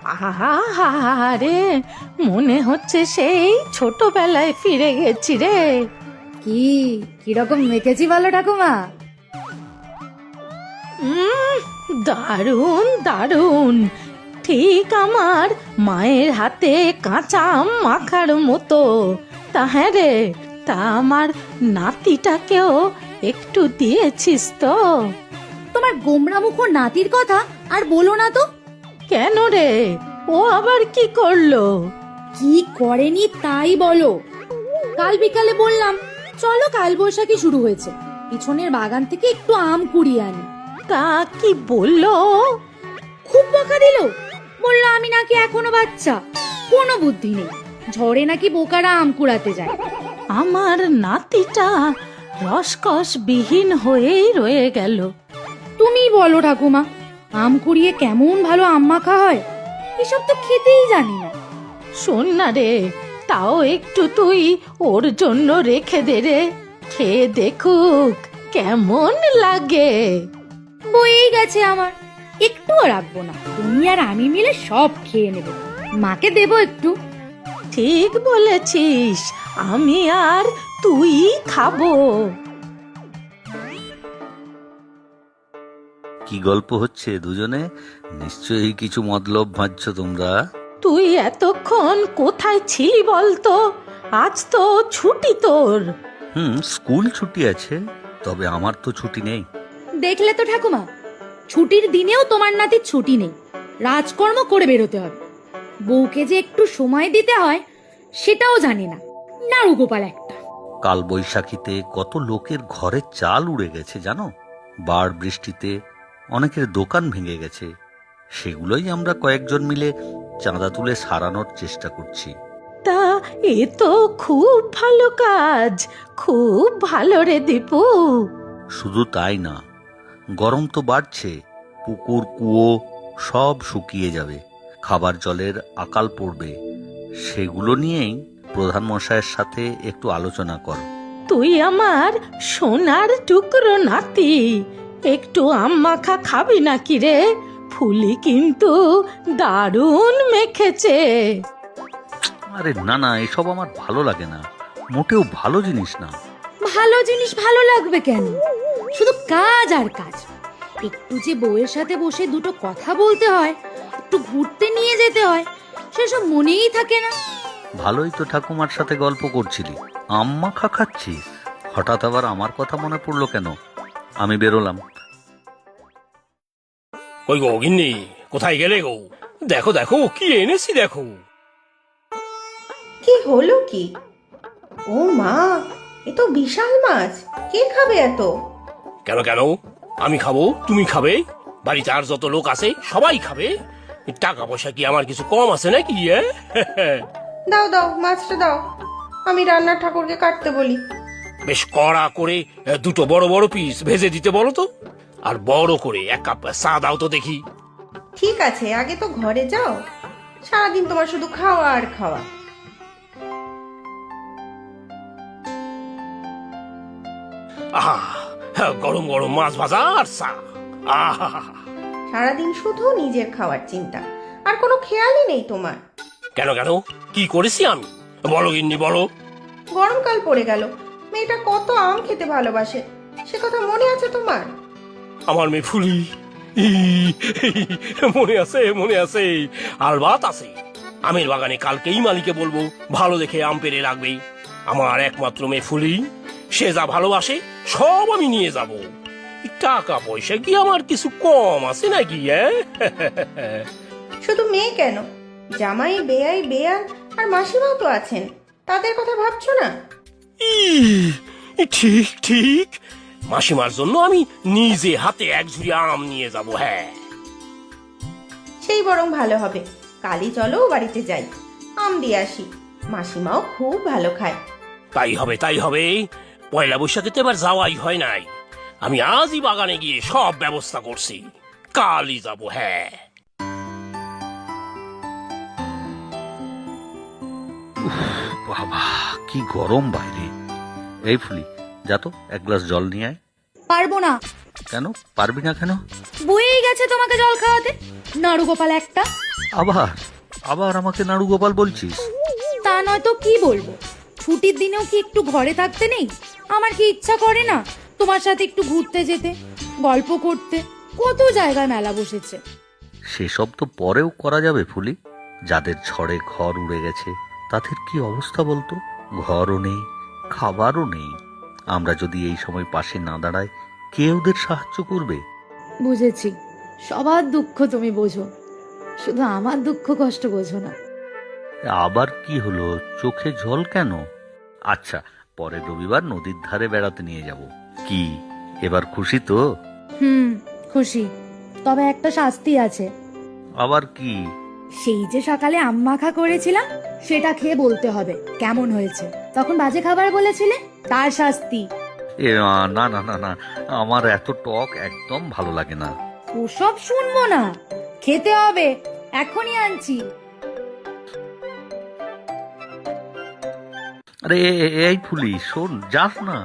আরে মনে হচ্ছে সেই ছোটবেলায় ফিরে গেছি রে। কিরকম মেখেছি বলো ঠাকুমা? দারুণ দারুণ, ঠিক আমার মায়ের হাতে কাঁচা আম মাখার মতো। তা হ্যাঁ রে, তা আমার নাতিটাকেও একটু দিয়েছিস তো? তোমার গোমরা মুখো নাতির কথা আর বলো না তো। কেন রে, ও আবার কি করলো? কি করেনি তাই বলো। কাল বিকালে বললাম চলো কাল বৈশাখী শুরু হয়েছে, পিছনের বাগান থেকে একটু আম কুড়িয়ে আনি। তা কি বললো? খুব বকা দিল, বললো আমি নাকি এখনো বাচ্চা, কোনো বুদ্ধি নেই, ঝড়ে নাকি বোকারা আম কুড়াতে যায়। আমার নাতিটা রসকস বিহীন হয়েই রয়ে গেল। তুমি বলো ঠাকুমা, আম কুড়িয়ে কেমন ভালো আম মাখা হয়, এসব তো খেতেই জানি না। শোন না রে, তাও একটু তুই ওর জন্য রেখে দে রে, খেয়ে দেখুক কেমন লাগে। বয়েই গেছে আমার, একটুও রাখবো না, তুমি আর আমি মিলে সব খেয়ে নেব, মাকে দেবো একটু। ঠিক বলেছিস, আমি আর তুই খাবো। কি গল্প হচ্ছে দুজনে? নিশ্চয়ই কিছু মতলব ভাবছ তোমরা। তুই এতক্ষণ কোথায় ছিলি বলতো? আজ তো ছুটি তোর। স্কুল ছুটি আছে, তবে আমার তো ছুটি নেই। দেখলে তো ঠাকুমা, ছুটির দিনেও তোমার নাতির ছুটি নেই, রাজকর্ম করে বেরোতে হবে। বউকে যে একটু সময় দিতে হয় সেটাও জানি না, নাড়ু গোপাল একটা। কাল বৈশাখীতে কত লোকের ঘরের চাল উড়ে গেছে জানো? বাড় বৃষ্টিতে অনেকের দোকান ভেঙে গেছে, সেগুলোই আমরা কয়েকজন মিলে চাঁদা তুলে সারানোর চেষ্টা করছি। তা এ তো খুব ভালো কাজ, খুব ভালো রে দীপু। শুধু তাই না, গরম তো বাড়ছে, পুকুর কুয়ো সব শুকিয়ে যাবে, খাবার জলের আকাল পড়বে। সেগুলো নিয়েই প্রধান মশাইয়ের সাথে একটু আলোচনা কর। তুই আমার সোনার টুকরো নাতি, একটু আম মাখা খাবি নাকি রে? ফুলি কিন্তু দারুণ মেখেছে। আরে না না, এসব আমার ভালো লাগে না, মোটেও ভালো জিনিস না। ভালো জিনিস ভালো লাগবে কেন? শুধু কাজ আর কাজ। একটু যে বউয়ের সাথে বসে দুটো কথা বলতে হয়, একটু ঘুরতে নিয়ে যেতে হয়, সেসব মনেই থাকে না। ভালোই তো ঠাকুমার সাথে গল্প করছিলি, আম্মা খাচ্ছিস, হঠাৎ আবার আমার কথা মনে পড়লো কেন? আমি বেরোলাম। ওই গো গিন্নি, কোথায় গেলে গো? দেখো দেখো কি এনেছি দেখো। কি হলো কি? ও মা, এ তো বিশাল মাছ, কে খাবে এত? কেন কেন, আমি খাবো, তুমি খাবে, বাড়িতে আর যত লোক আছে সবাই খাবে। টাকা পয়সা কি আমার কিছু কম আছে নাকি? দাও দাও, মাছটা দাও, আমি রান্নার ঠাকুরকে কাটতে বলি। বেশ কড়া করে দুটো বড় বড় পিস ভেজে দিতে বলো তো, আর বড় করে এক কাপ চা দাও তো দেখি। ঠিক আছে, আগে তো ঘরে যাও, সারাদিন তোমার শুধু খাওয়া আর খাওয়া। আহা, গরম গরম মাছ ভাজা আর চা। আহা, সারাদিন শুধু নিজের খাওয়ার চিন্তা, আর কোনো খেয়ালই নেই তোমার। কেন কেন, কি করেছি আমি? বলো গিন্নি বলো। গরমকাল পড়ে গেল, মেয়েটা কত আম খেতে ভালোবাসে, সে কথা মনে আছে তোমার? আমার মেয়ে ফুলি, মনে আছে মনে আছে, আলবাত আছে। আমের বাগানে কালকেই মালিকে বলবো ভালো দেখে আম পেড়ে রাখবে। আমার একমাত্র মেয়ে ফুলি, সে যা ভালোবাসে সব আমি নিয়ে যাব। টাকা পয়সা কি আমার কিছু কম আছে নাকি? শুধু মেয়ে কেন, জামাই, বেয়াই, বেয়ান আর মাসিমাও তো আছেন, তাদের কথা ভাবছো না? ঠিক ঠিক, মাসিমার জন্য আমি নিজে হাতে এক ঝুড়ি আম নিয়ে যাব। হ্যাঁ, সেই বরং ভালো হবে, কালই চলো বাড়িতে যাই, আম দিয়ে আসি, মাসিমাও খুব ভালো খায়। তাই হবে তাই হবে। পয়লা বৈশাখে তো এবার যাওয়াই হয় নাই, আমি আজই বাগানে গিয়ে সব ব্যবস্থা করছি, কালই যাব। হ্যাঁ, বাবা কি গরম বাইরে। এই ফুলি, যা তো এক গ্লাস জল নিয়ে আয়। পারবো না। কেন পারবি না কেন? বয়েই গেছে তোমাকে জল খাওয়াতে, নাড়ু গোপাল একটা। আবার আবার আমাকে নাড়ু গোপাল বলছিস? তা নয় তো কি বলবো, ছুটির দিনেও কি একটু ঘরে থাকতে নেই? আমার কি ইচ্ছা করে না তোমার সাথে একটু ঘুরতে যেতে, গল্প করতে? কত জায়গায় মেলা বসেছে। সেসব তো পরেও করা যাবে ফুলি। যাদের ঝড়ে ঘর উড়ে গেছে তাদের কি অবস্থা বলতো? ঘরও নেই, খাবারও নেই। আমরা যদি এই সময় পাশে না দাঁড়াই, কে ওদের সাহায্য করবে? বুঝেছি, সবার দুঃখ তুমি বোঝো, শুধু আমার দুঃখ কষ্ট বোঝো না। আবার কি হলো? চোখে জল কেন? আচ্ছা, পরের রবিবার নদীর ধারে বেড়াতে নিয়ে যাব। কি এবার খুশি তো? খুশি, তবে একটা শাস্তি আছে। আবার কি? সেই যে সকালে আম মাখা করেছিলাম, সেটা খেয়ে বলতে হবে কেমন হয়েছে। তখন বাজে খাবার বলেছিলে, তার শাস্তি। না না না না, আমার এত টক একদম ভালো লাগে না। ওসব শুনবো না, খেতে হবে, এখনই আনছি। আরে এই ফুলি, শোন, যাস না।